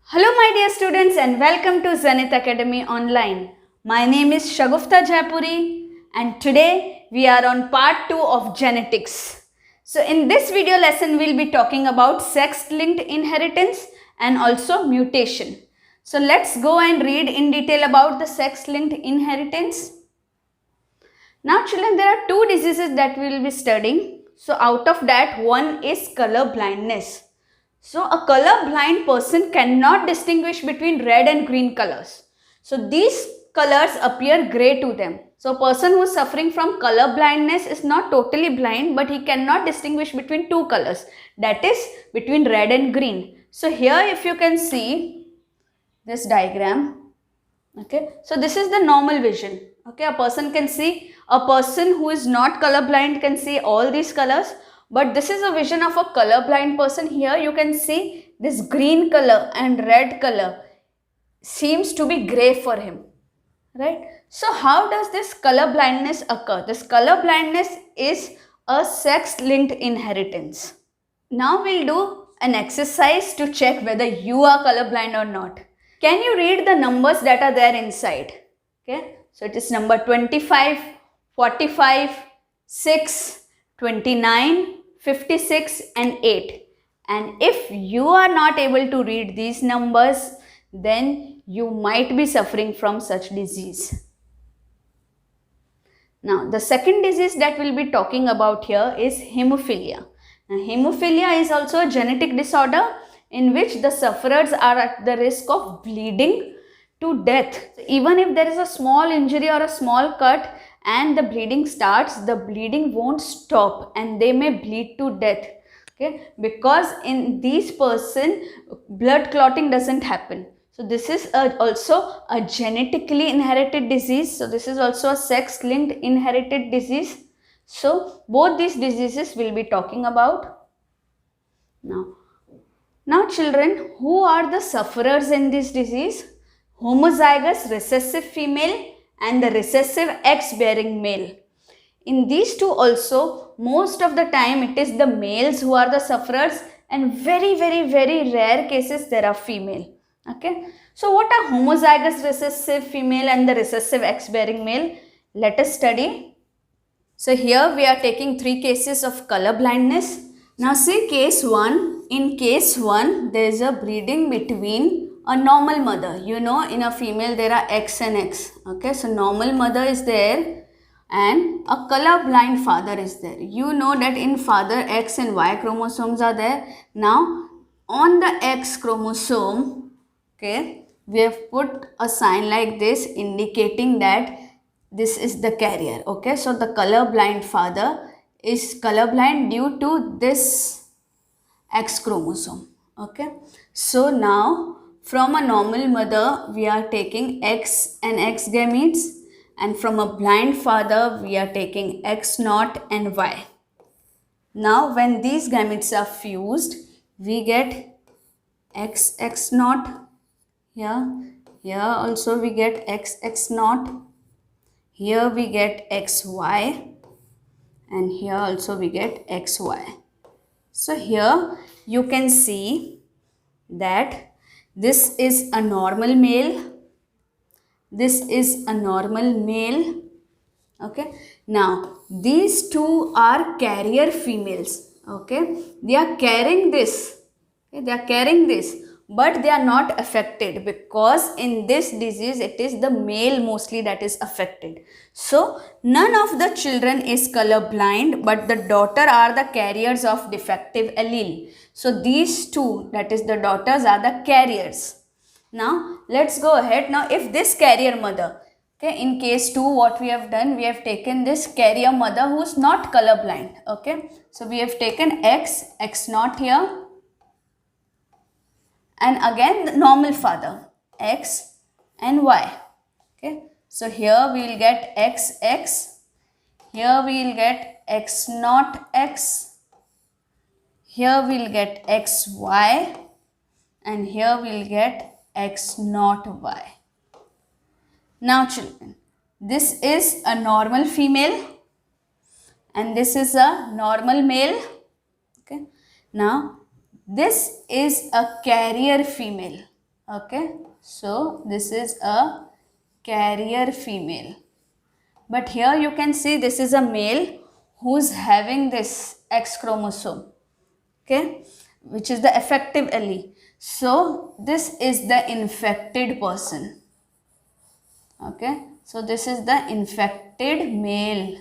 Hello my dear students and welcome to Zenith Academy Online. My name is Shagufta Jaipuri and today we are on part 2 of genetics. So in this video lesson we'll be talking about sex-linked inheritance and also mutation. So let's go and read in detail about the sex-linked inheritance. Now children, there are two diseases that we will be studying. So out of that, one is color blindness. So a color blind person cannot distinguish between red and green colors. So these colors appear grey to them. So a person who is suffering from color blindness is not totally blind, but he cannot distinguish between two colors, that is between red and green. So here if you can see this diagram, okay, so this is the normal vision. Okay, a person can see, a person who is not colorblind can see all these colors, but this is a vision of a colorblind person. Here you can see this green color and red color seems to be gray for him, right? So how does this color blindness occur? This color blindness is a sex-linked inheritance. Now we'll do an exercise to check whether you are colorblind or not. Can you read the numbers that are there inside? Okay, so it is number 25, 45, 6, 29, 56 and 8. And if you are not able to read these numbers, then you might be suffering from such disease. Now, the second disease that we'll be talking about here is hemophilia. Now, hemophilia is also a genetic disorder in which the sufferers are at the risk of bleeding to death. So even if there is a small injury or a small cut and the bleeding starts, the bleeding won't stop and they may bleed to death. Okay, because in these person blood clotting doesn't happen. So this is also a genetically inherited disease. So this is also a sex-linked inherited disease. So both these diseases we'll be talking about now. Now children, who are the sufferers in this disease? Homozygous recessive female and the recessive X-bearing male. In these two also, most of the time it is the males who are the sufferers and very rare cases there are female. Okay. So what are homozygous recessive female and the recessive X-bearing male? Let us study. So here we are taking three cases of color blindness. Now see case 1. In case 1, there is a breeding between a normal mother. You know, in a female there are X and X. Okay, so normal mother is there and a color blind father is there. You know that in father X and Y chromosomes are there. Now on the X chromosome, okay, we have put a sign like this indicating that this is the carrier. Okay, so the color blind father is colorblind due to this X chromosome. Okay, so now from a normal mother we are taking X and X gametes, and from a blind father we are taking X naught and Y. Now when these gametes are fused, we get X naught. Here also we get X naught. Here we get XY. And here also we get XY. So here you can see that this is a normal male. This is a normal male. Okay. Now these two are carrier females. Okay. They are carrying this. Okay. They are carrying this. But they are not affected because in this disease it is the male mostly that is affected. So none of the children is color blind, but the daughter are the carriers of defective allele. So these two, that is the daughters, are the carriers. Now let's go ahead. Now if this carrier mother, okay, in case 2 what we have done, we have taken this carrier mother who is not color blind. Okay, so we have taken X naught here. And again the normal father, X and Y. Okay, so here we will get XX, here we will get X naught X, here we will get XY, and here we will get X naught Y. Now children, this is a normal female and this is a normal male. Okay, now this is a carrier female. Okay, so this is a carrier female. But here you can see this is a male who's having this X chromosome. Okay, which is the effective allele. So this is the infected person. Okay, so this is the infected male.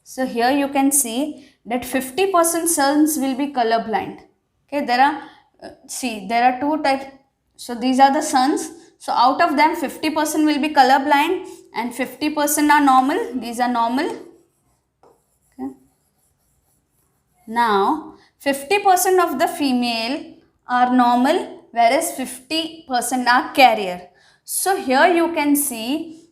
So here you can see that 50% sons will be colorblind. Okay, there are there are two types. So these are the sons. So out of them 50% will be colorblind and 50% are normal. These are normal. Okay. Now 50% of the female are normal, whereas 50% are carrier. So here you can see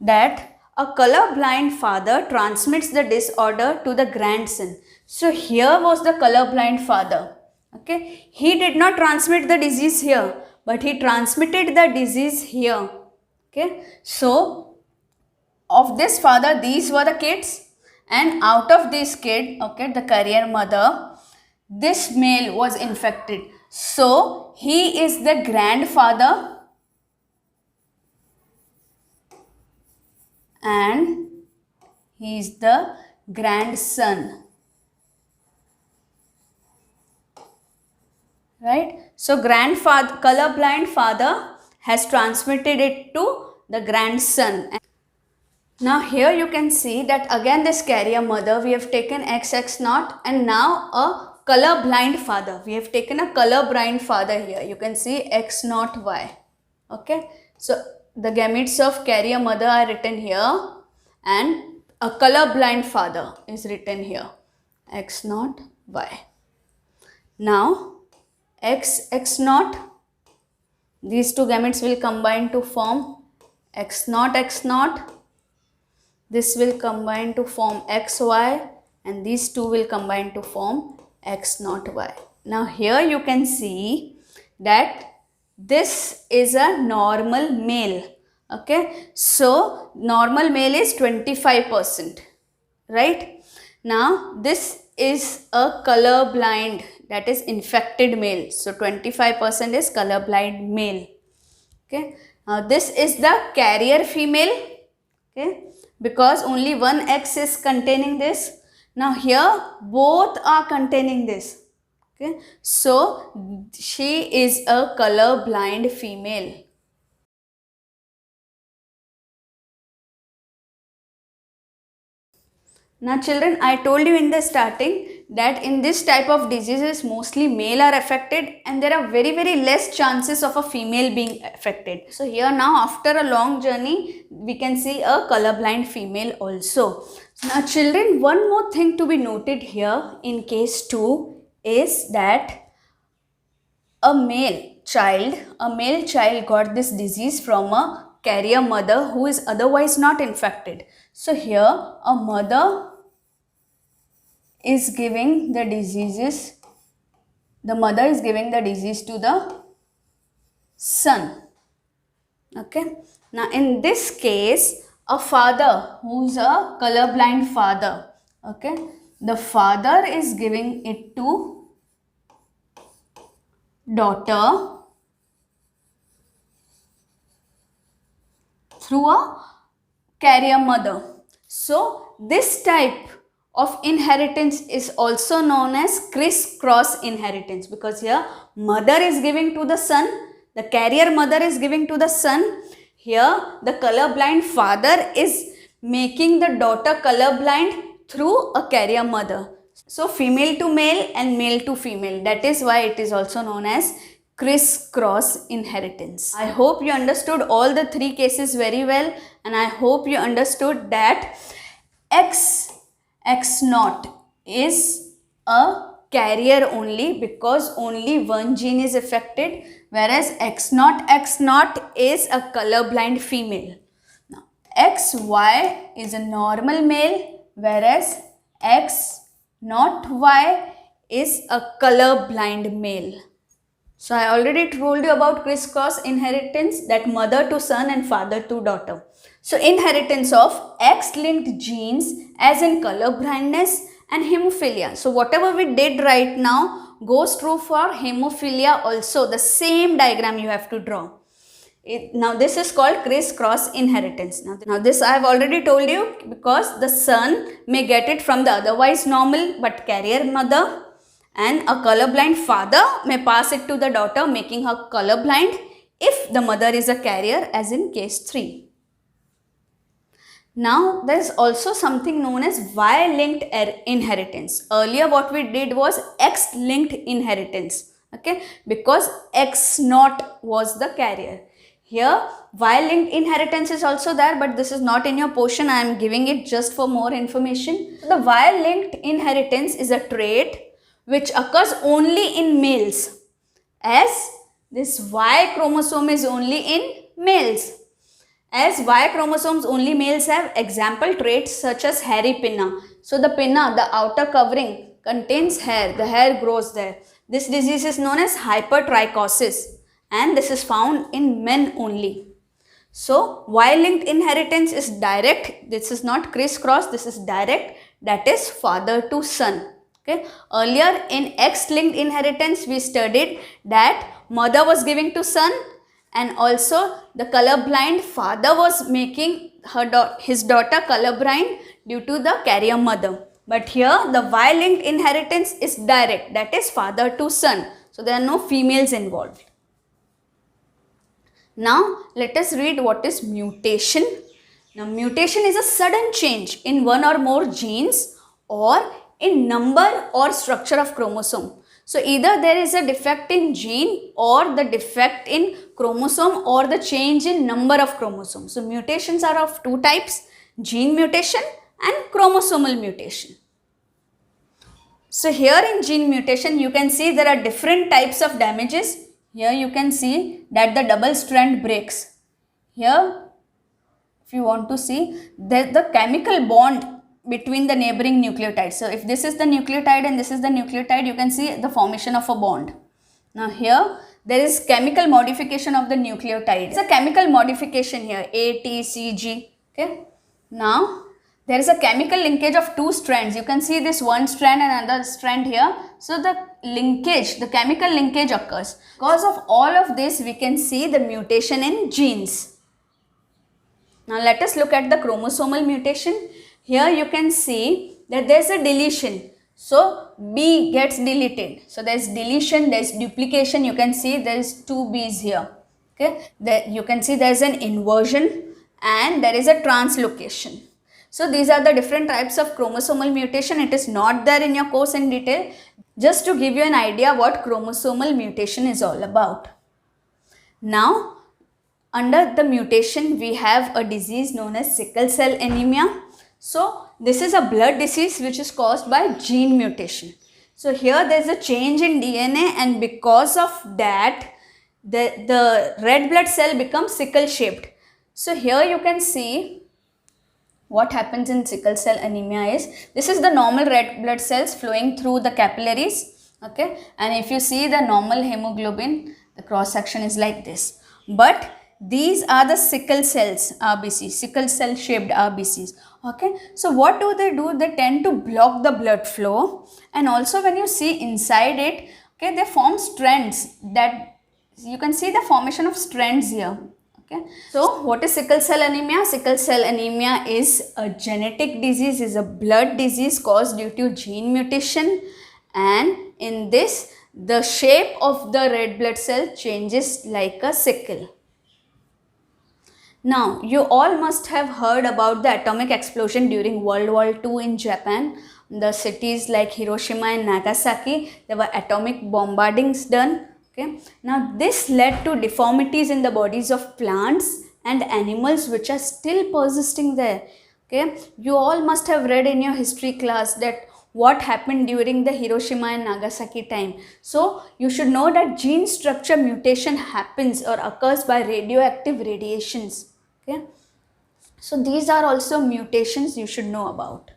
that a colorblind father transmits the disorder to the grandson. So here was the colorblind father. Okay, he did not transmit the disease here, but he transmitted the disease here. Okay, so of this father, these were the kids, and out of this kid, okay, the carrier mother, this male was infected. So he is the grandfather and he is the grandson. Right? So grandfather, colorblind father has transmitted it to the grandson. Now here you can see that again this carrier mother, we have taken XX naught and now a colorblind father. We have taken a colorblind father here. You can see X naught Y. Okay. So the gametes of carrier mother are written here and a colorblind father is written here. X naught Y. Now X naught, these two gametes will combine to form X naught. This will combine to form XY and these two will combine to form X naught Y. Now here you can see that this is a normal male. Okay, so normal male is 25%, right? Now this is a color blind, that is infected male. So 25% is color blind male. Okay, now this is the carrier female. Okay, because only one X is containing this. Now here both are containing this. Okay, so she is a color blind female. Now children, I told you in the starting that in this type of diseases mostly male are affected and there are very less chances of a female being affected. So here now after a long journey we can see a colorblind female also. Now children, one more thing to be noted here in case 2 is that a male child got this disease from a carrier mother who is otherwise not infected. So here a mother is giving the diseases, the mother is giving the disease to the son. Okay. Now in this case, a father who's a colorblind father, okay, the father is giving it to daughter through a carrier mother. So this type of inheritance is also known as criss-cross inheritance, because here mother is giving to the son, the carrier mother is giving to the son. Here the colorblind father is making the daughter colorblind through a carrier mother. So female to male and male to female. That is why it is also known as criss-cross inheritance. I hope you understood all the three cases very well, and I hope you understood that X naught is a carrier only because only one gene is affected, whereas X naught is a colorblind female. Now XY is a normal male, whereas X naught Y is a colorblind male. So I already told you about criss-cross inheritance, that mother to son and father to daughter. So inheritance of X-linked genes as in color blindness and hemophilia. So whatever we did right now goes true for hemophilia also. The same diagram you have to draw. Now this is called criss-cross inheritance. Now this I have already told you, because the son may get it from the otherwise normal but carrier mother, and a colorblind father may pass it to the daughter, making her colorblind if the mother is a carrier, as in case 3. Now there is also something known as Y-linked inheritance. Earlier what we did was X-linked inheritance, okay, because X0 was the carrier. Here Y-linked inheritance is also there, but this is not in your portion. I am giving it just for more information. The Y-linked inheritance is a trait which occurs only in males, as this Y chromosome is only in males. As Y chromosomes only males have example traits such as hairy pinna. So the pinna, the outer covering, contains hair. The hair grows there. This disease is known as hypertrichosis, and this is found in men only. So Y-linked inheritance is direct. This is not crisscross. This is direct. That is father to son. Okay. Earlier in X-linked inheritance we studied that mother was giving to son, and also the colorblind father was making his daughter colorblind due to the carrier mother. But here the Y-linked inheritance is direct, that is father to son. So there are no females involved. Now let us read what is mutation. Now mutation is a sudden change in one or more genes or in number or structure of chromosome. So either there is a defect in gene or the defect in chromosome or the change in number of chromosomes. So mutations are of two types, gene mutation and chromosomal mutation. So here in gene mutation you can see there are different types of damages. Here you can see that the double strand breaks. Here if you want to see that the chemical bond between the neighboring nucleotides. So if this is the nucleotide and this is the nucleotide, you can see the formation of a bond. Now here there is chemical modification of the nucleotide. It's a chemical modification here, A, T, C, G. Okay. Now there is a chemical linkage of two strands. You can see this one strand and another strand here. So the linkage, the chemical linkage occurs. Because of all of this, we can see the mutation in genes. Now let us look at the chromosomal mutation. Here you can see that there is a deletion. So B gets deleted. So there is deletion, there is duplication. You can see there is two B's here. Okay. You can see there is an inversion and there is a translocation. So these are the different types of chromosomal mutation. It is not there in your course in detail. Just to give you an idea what chromosomal mutation is all about. Now under the mutation we have a disease known as sickle cell anemia. So this is a blood disease which is caused by gene mutation. So here there is a change in DNA, and because of that the red blood cell becomes sickle shaped. So here you can see what happens in sickle cell anemia is, this is the normal red blood cells flowing through the capillaries, okay, and if you see the normal hemoglobin, the cross section is like this. But these are the sickle cells, RBCs, sickle cell shaped RBCs. Okay, so what do? They tend to block the blood flow, and also when you see inside it, okay, they form strands. That you can see the formation of strands here. Okay, so what is sickle cell anemia? Sickle cell anemia is a genetic disease, is a blood disease caused due to gene mutation, and in this the shape of the red blood cell changes like a sickle. Now, you all must have heard about the atomic explosion during World War II in Japan. The cities like Hiroshima and Nagasaki, there were atomic bombardings done. Okay. Now, this led to deformities in the bodies of plants and animals which are still persisting there. Okay. You all must have read in your history class that what happened during the Hiroshima and Nagasaki time. So, you should know that gene structure mutation happens or occurs by radioactive radiations. Okay. So, these are also mutations you should know about.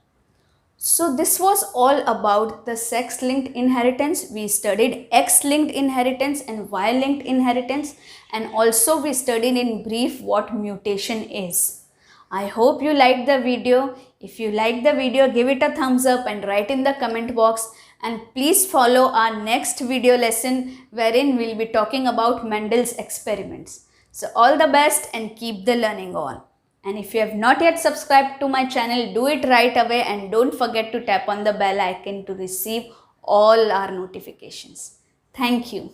So, this was all about the sex-linked inheritance. We studied X-linked inheritance and Y-linked inheritance, and also we studied in brief what mutation is. I hope you liked the video. If you liked the video, give it a thumbs up and write in the comment box. And please follow our next video lesson wherein we'll be talking about Mendel's experiments. So all the best and keep the learning on. And if you have not yet subscribed to my channel, do it right away and don't forget to tap on the bell icon to receive all our notifications. Thank you.